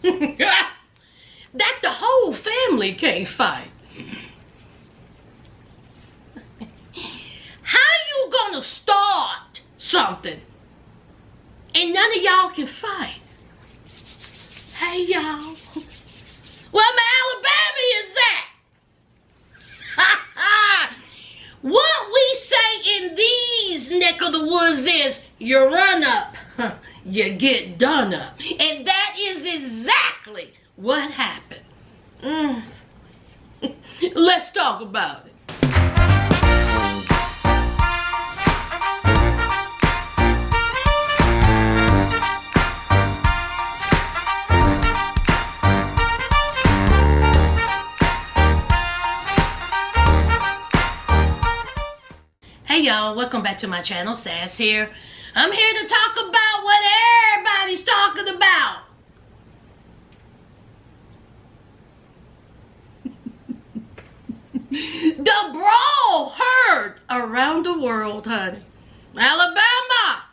that the whole family can't fight. How you gonna start something and none of y'all can fight? Hey, y'all. Where my Alabamians at? What we say in these neck of the woods is, you run up, you get done up. And that is exactly what happened. Let's talk about it. Hey y'all, welcome back to my channel. Sass here. I'm here to talk about what everybody's talking about. The brawl heard around the world, honey. Alabama,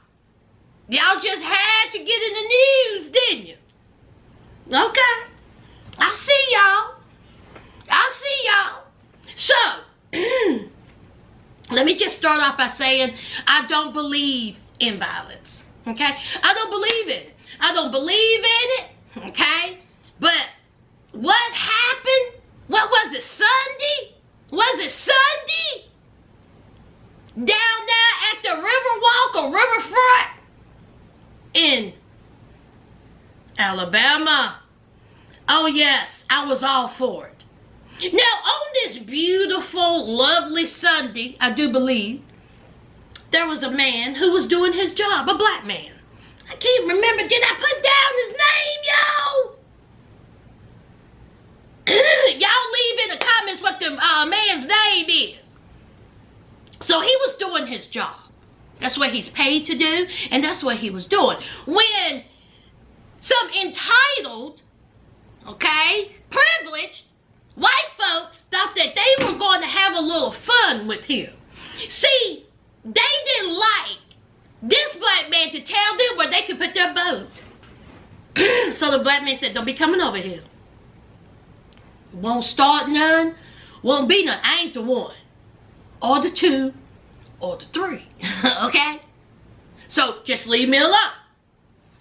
y'all just had to get in the news, didn't you? Okay, I see y'all. So, let me just start off by saying I don't believe in violence, okay? I don't believe in it. I don't believe in it, okay? But what happened? What was it, Sunday? Was it Sunday? Down there at the Riverwalk or Riverfront in Alabama. Oh yes, I was all for it. Now, on this beautiful, lovely Sunday, I do believe, there was a man who was doing his job, a black man. I can't remember, did I put down his name, y'all? Y'all leave in the comments what the man's name is. So he was doing his job. That's what he's paid to do, and that's what he was doing. When some entitled, okay, privileged, white folks thought that they were going to have a little fun with him. See, they didn't like this black man to tell them where they could put their boat. So the black man said, don't be coming over here. Won't start none, won't be none. I ain't the one, or the two, or the three, okay? So just leave me alone.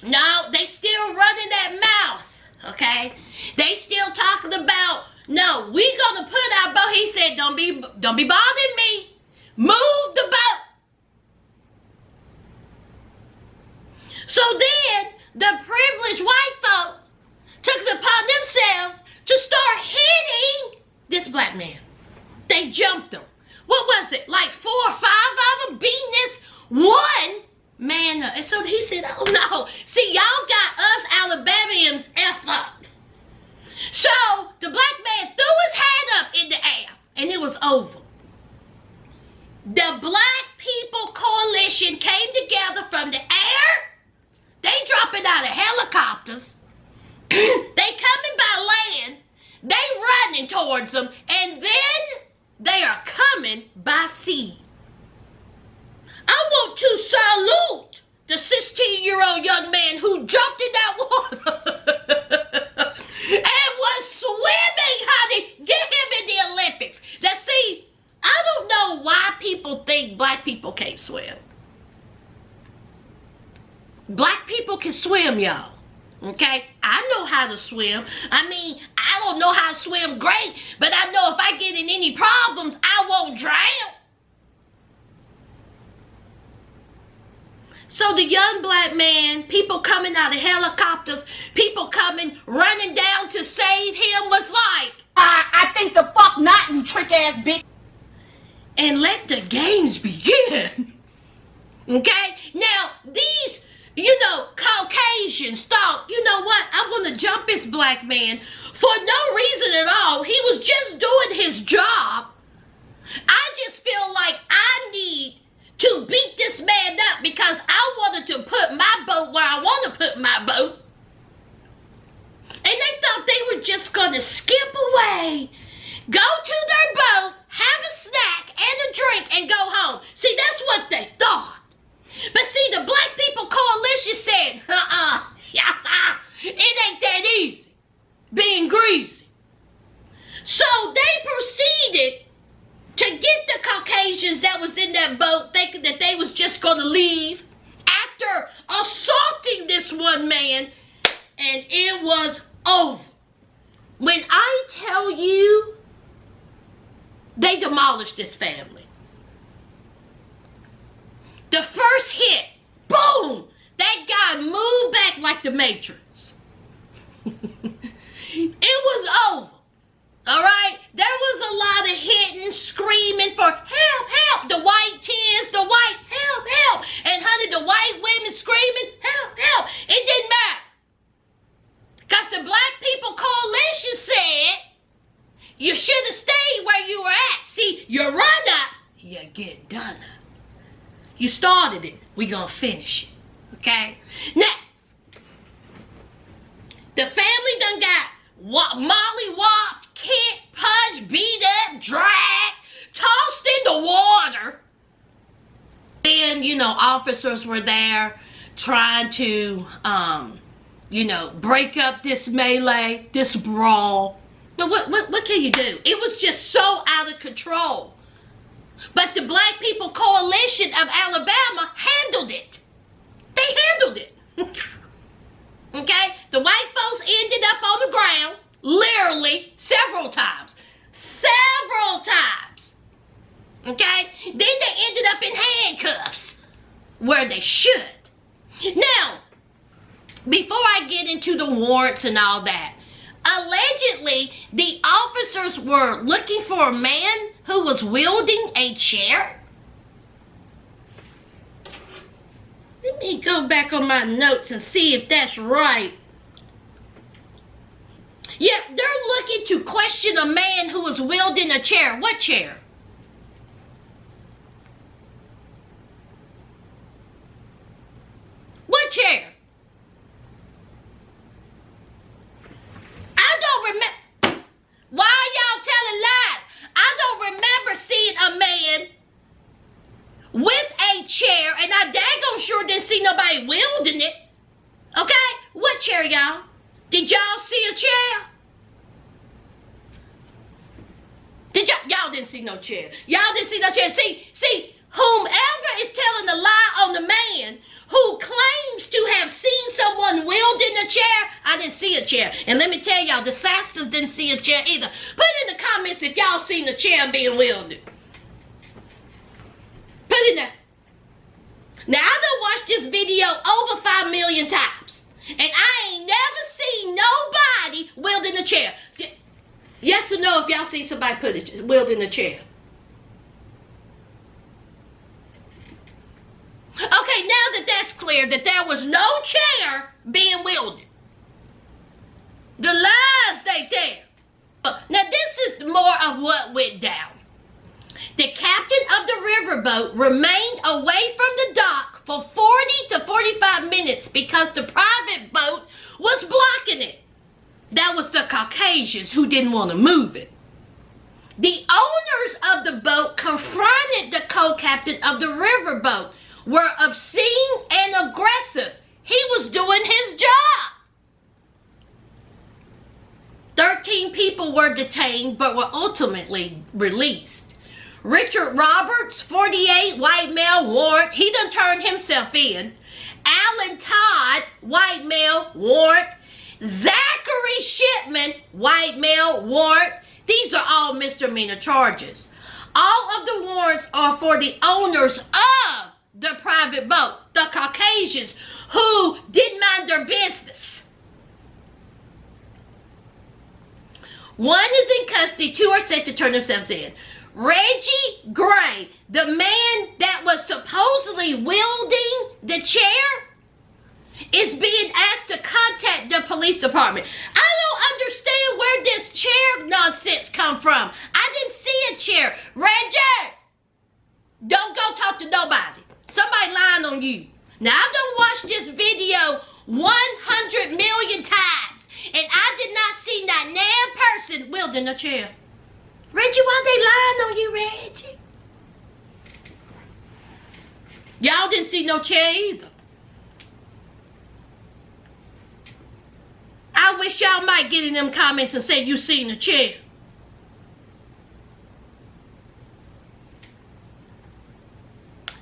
No, they still running that mouth, okay? They still talking about, no, we gonna put our boat. He said, don't be bothering me. Move the boat. So then the privileged white folks took it upon themselves to start hitting this black man. They jumped him. What was it? Like 4 or 5 of them beating this one man up. And so he said, oh no. See, y'all got us Alabamians F up. So the black man threw his hand up in the air and it was over. The Black People Coalition came together from the air. They dropping out of helicopters. They coming by land. They running towards them. And then they are coming by sea. I want to salute the 16-year-old young man who jumped in that water and was swimming, honey. Get him in the Olympics. Now see, I don't know why people think black people can't swim. Black people can swim, y'all. Okay? I know how to swim. I mean, I don't know how to swim great, but I know if I get in any problems, I won't drown. So the young black man, people coming out of helicopters, people coming, running down to save him was like, I think the fuck not, you trick ass bitch. And let the games begin. Okay? Now, these, Caucasians thought, you know what? I'm going to jump this black man for no reason at all. He was just doing his job. I just feel like I need to beat this man up because I wanted to put my boat where I want to put my boat. And they thought they were just going to skip away, go to their boat, have a snack and a drink, and go home. See, that's what they thought. But see, the Black People Coalition said, it ain't that easy. gonna leave after assaulting this one man, and it was over. When I tell you, they demolished this family. The first hit, boom, that guy moved back like the Matrix. It was over. All right? There was a lot of hitting, screaming for help, help. The white tears, the white, help, help. And honey, the white women screaming, help, help. It didn't matter. Because the Black People Coalition said, you should have stayed where you were at. See, you run up, you get done up. You started it, we gonna finish it. Okay? Now, the family done got molly-whopped, kicked, punched, beat up, dragged, tossed in the water. Then, you know, officers were there trying to, you know, break up this melee, this brawl. But what can you do? It was just so out of control. But the Black People Coalition of Alabama handled it. They handled it. Okay? The white folks ended up on the ground, literally, several times. Several times. Okay? Then they ended up in handcuffs, where they should. Now, before I get into the warrants and all that, allegedly, the officers were looking for a man who was wielding a chair. Let me go back on my notes and see if that's right. Yeah, they're looking to question a man who was wielding a chair. What chair? What chair? I don't remember. Why are y'all telling lies? I don't remember seeing a man with a chair, and I daggone sure didn't see nobody wielding it. Okay? What chair, y'all? Did y'all see a chair? Y'all didn't see no chair. Y'all didn't see no chair. See, whomever is telling a lie on the man who claims to have seen someone wielding a chair, I didn't see a chair. And let me tell y'all, the Sasters didn't see a chair either. Put in the comments if y'all seen a chair being wielded. Put it there. Now, I done watched this video over 5 million times. And I ain't never seen nobody wielding a chair. Yes or no if y'all see somebody wielding a chair? Okay, now that that's clear, that there was no chair being wielded. The lies they tell. Now, this is more of what went down. The captain of the riverboat remained away from the dock for 40 to 45 minutes because the private boat was blocking it. That was the Caucasians who didn't want to move it. The owners of the boat confronted the co-captain of the riverboat, were obscene and aggressive. He was doing his job. 13 people were detained but were ultimately released. Richard Roberts, 48, white male, warrant. He done turned himself in. Alan Todd, white male, warrant. Zachary Shipman, white male, warrant. These are all misdemeanor charges. All of the warrants are for the owners of the private boat, the Caucasians, who didn't mind their business. One is in custody, 2 are set to turn themselves in. Reggie Gray, the man that was supposedly wielding the chair, is being asked to contact the police department. I don't understand where this chair nonsense come from. I didn't see a chair. Reggie, don't go talk to nobody. Somebody lying on you. Now, I've done watched this video 100 million times, and I did not see that damn person wielding a chair. Reggie, why they lying on you, Reggie? Y'all didn't see no chair either. I wish y'all might get in them comments and say you seen a chair.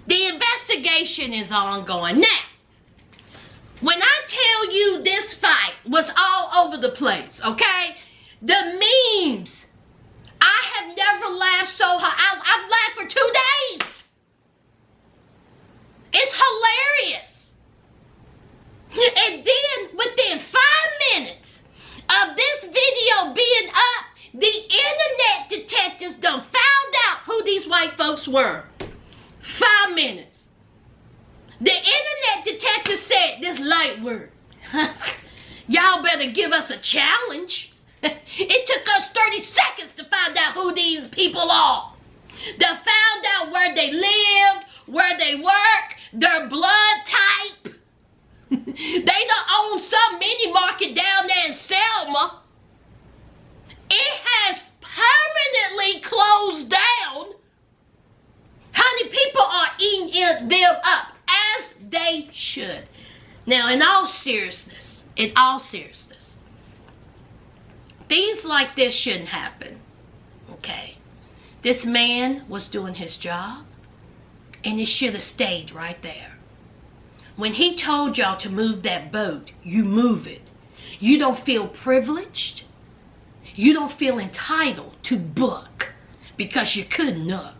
The investigation is ongoing. Now, when I tell you this fight was all over the place, okay? The memes, I have never laughed so hard. I've laughed for 2 days. It's hilarious. And then within 5 minutes of this video being up, the internet detectives done found out who these white folks were. 5 minutes. The internet detective said this light word. Y'all better give us a challenge. It took us 30 seconds to find out who these people are. They found out where they lived, where they work, their blood type. They don't own some mini market down there in Selma. It has permanently closed down. Honey, people are eating them up as they should. Now, in all seriousness, things like this shouldn't happen. Okay? This man was doing his job, and it should have stayed right there. When he told y'all to move that boat, you move it. You don't feel privileged. You don't feel entitled to book because you couldn't look.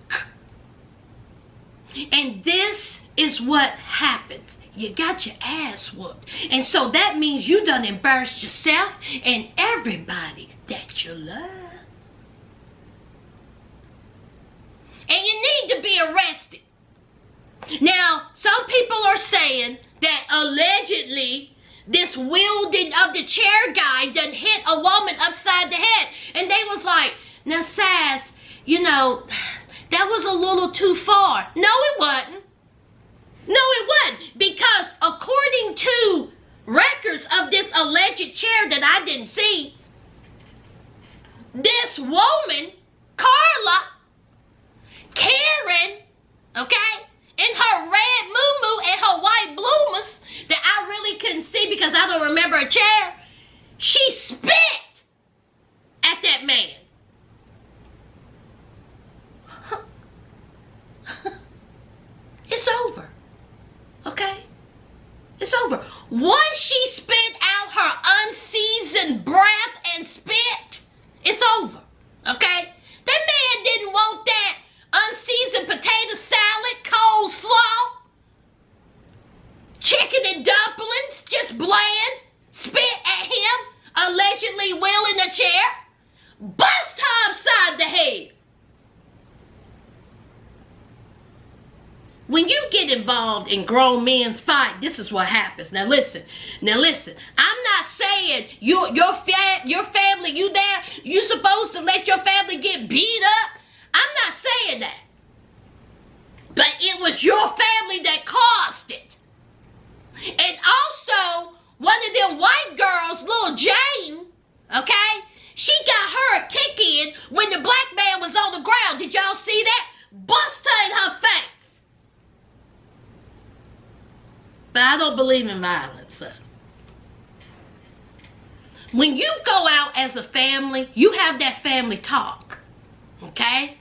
And this is what happens. You got your ass whooped. And so that means you done embarrassed yourself and everybody that you love. And you need to be arrested. Now, some people are saying that allegedly this wielding of the chair guy done hit a woman upside the head. And they was like, now Sass, you know, that was a little too far. No, it wasn't. No, it wasn't. Because according to records of this alleged chair that I didn't see, this woman, Carla, Karen, okay, in her red muumuu and her white bloomers that I really couldn't see because I don't remember a chair, she spit at that man. It's over. Okay? It's over. Once she spit out her unseasoned breath and spit, it's over. Okay? That man didn't want that unseasoned potato salad, coleslaw, chicken and dumplings, just bland, spit at him, allegedly wheeling a chair, bust her upside the head. When you get involved in grown men's fight, this is what happens. Now listen. I'm not saying your family, you there, you supposed to let your family get beat up. I'm not saying that. But it was your family that caused it. And also, one of them white girls, little Jane, okay, she got her a kick in when the black man was on the ground. Did y'all see that? Bust her in her face. But I don't believe in violence, so. When you go out as a family, you have that family talk, okay?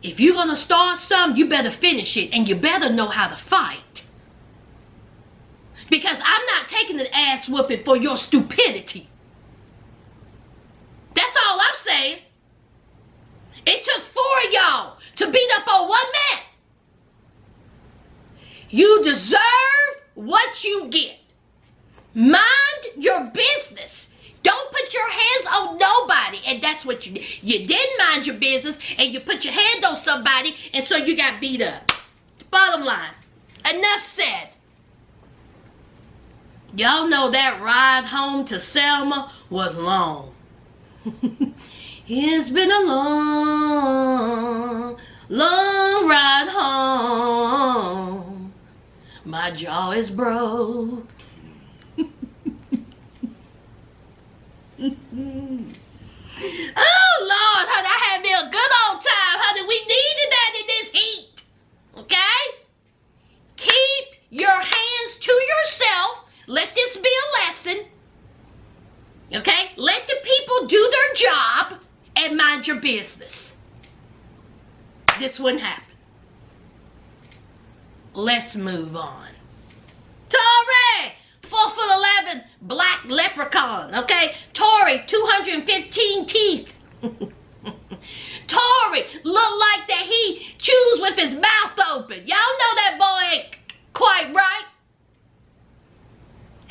If you're going to start something, you better finish it, and you better know how to fight. Because I'm not taking an ass whooping for your stupidity. That's all I'm saying. It took 4 of y'all to beat up on one man. You deserve what you get. Mind your business. Don't put your hands on nobody. And that's what you did. You didn't mind your business and you put your hand on somebody and so you got beat up. Bottom line. Enough said. Y'all know that ride home to Selma was long. It's been a long, long ride home. My jaw is broke. Oh Lord, honey, I had me a good old time, honey. We needed that in this heat. Okay? Keep your hands to yourself. Let this be a lesson. Okay? Let the people do their job and mind your business. This wouldn't happen. let's move on. Tory, 4'11", black leprechaun, okay? Tory, 215 teeth. Tory look like that he chews with his mouth open. Y'all know that boy ain't quite right.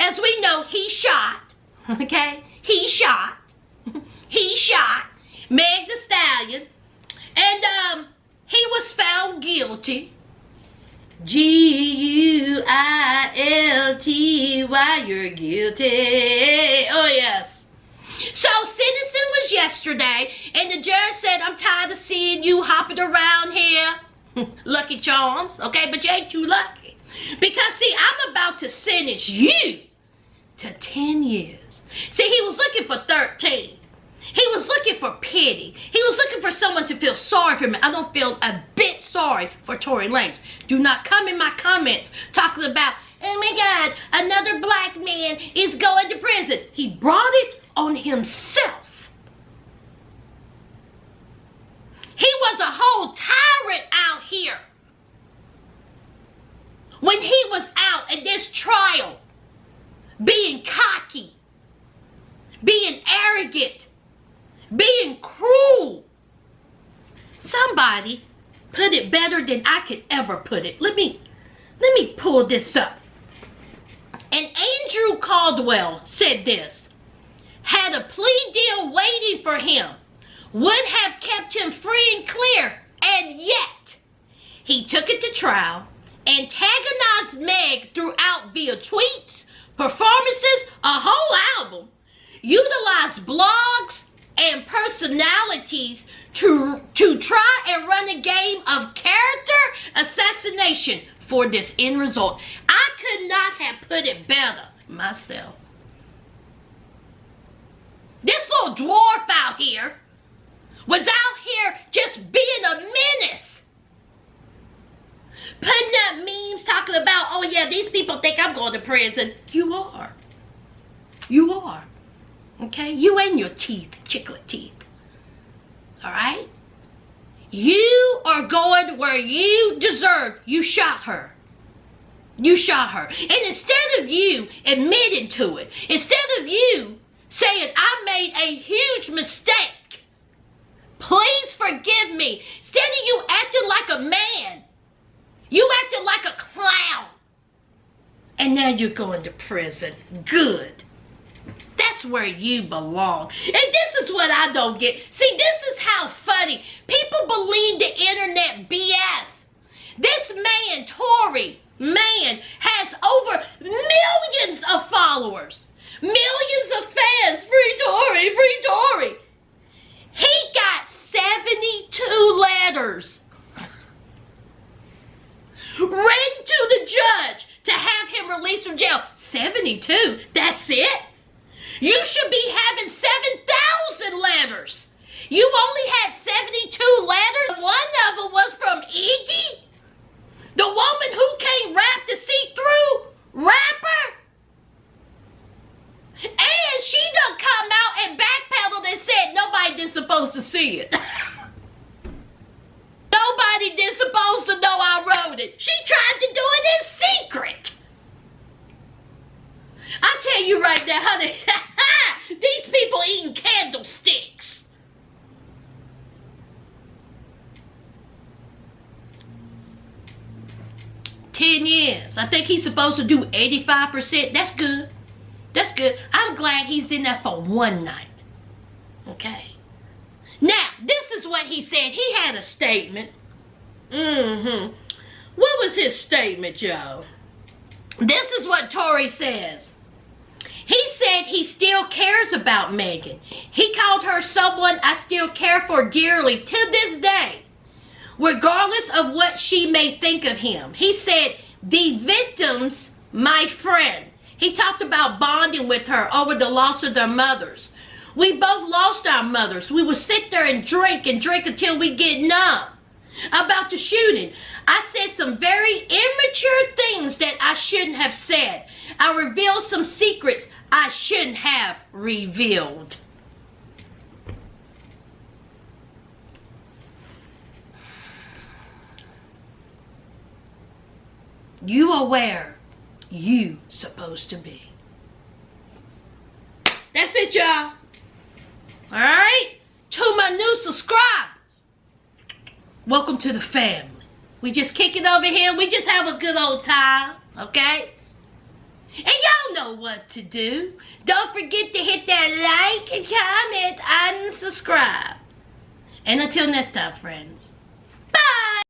As we know, he shot, okay? He shot Meg Thee Stallion, and he was found guilty. G-U-I-L-T-Y, you're guilty. Oh, yes. So, sentencing was yesterday, and the judge said, I'm tired of seeing you hopping around here. Lucky Charms, okay? But you ain't too lucky. Because, see, I'm about to sentence you to 10 years. See, he was looking for 13. He was looking for pity. He was looking for someone to feel sorry for me. I don't feel a bit sorry for Tory Lanez. Do not come in my comments talking about, oh my God, another black man is going to prison. He brought it on himself. He was a whole tyrant out here. When he was out at this trial, being cocky, being arrogant, being cruel. Somebody put it better than I could ever put it. Let me pull this up. And Andrew Caldwell said this: had a plea deal waiting for him, would have kept him free and clear, and yet he took it to trial, antagonized Meg throughout via tweets, performances, a whole album, utilized blogs and personalities to try and run a game of character assassination for this end result. I could not have put it better myself. This little dwarf out here was out here just being a menace. Putting up memes talking about, oh yeah, these people think I'm going to prison. You are. You are. Okay? You and your teeth, chiclet teeth. Alright? You are going where you deserve. You shot her. You shot her. And instead of you admitting to it, instead of you saying, I made a huge mistake, please forgive me, instead of you acting like a man, you acted like a clown. And now you're going to prison. Good. That's where you belong. And this is what I don't get. See, this is how funny. People believe the internet BS. This man, Tory, has over millions of followers. Millions of fans. Free Tory, free Tory. He got 72 letters written to the judge to have him released from jail. 72. That's it? You should be having 7,000 letters. You only had 72 letters. One of them was from Iggy, the woman who can't rap the see-through rapper. And she done come out and backpedaled and said nobody is supposed to see it. Nobody is supposed to know I wrote it. She tried to do it in secret. I tell you right now, honey, these people eating candlesticks. $10 years. I think he's supposed to do 85%. That's good. That's good. I'm glad he's in there for one night. Okay. Now, this is what he said. He had a statement. What was his statement, Joe? This is what Tory says. He said he still cares about Megan. He called her someone I still care for dearly to this day, regardless of what she may think of him. He said, the victims, my friend. He talked about bonding with her over the loss of their mothers. We both lost our mothers. We would sit there and drink until we get numb. About the shooting, I said some very immature things that I shouldn't have said. I revealed some secrets I shouldn't have revealed. you are where you supposed to be. That's it, y'all. Alright? To my new subscribers, welcome to the family. We just kick it over here. We just have a good old time. Okay? And y'all know what to do. Don't forget to hit that like, comment, and subscribe. And until next time, friends.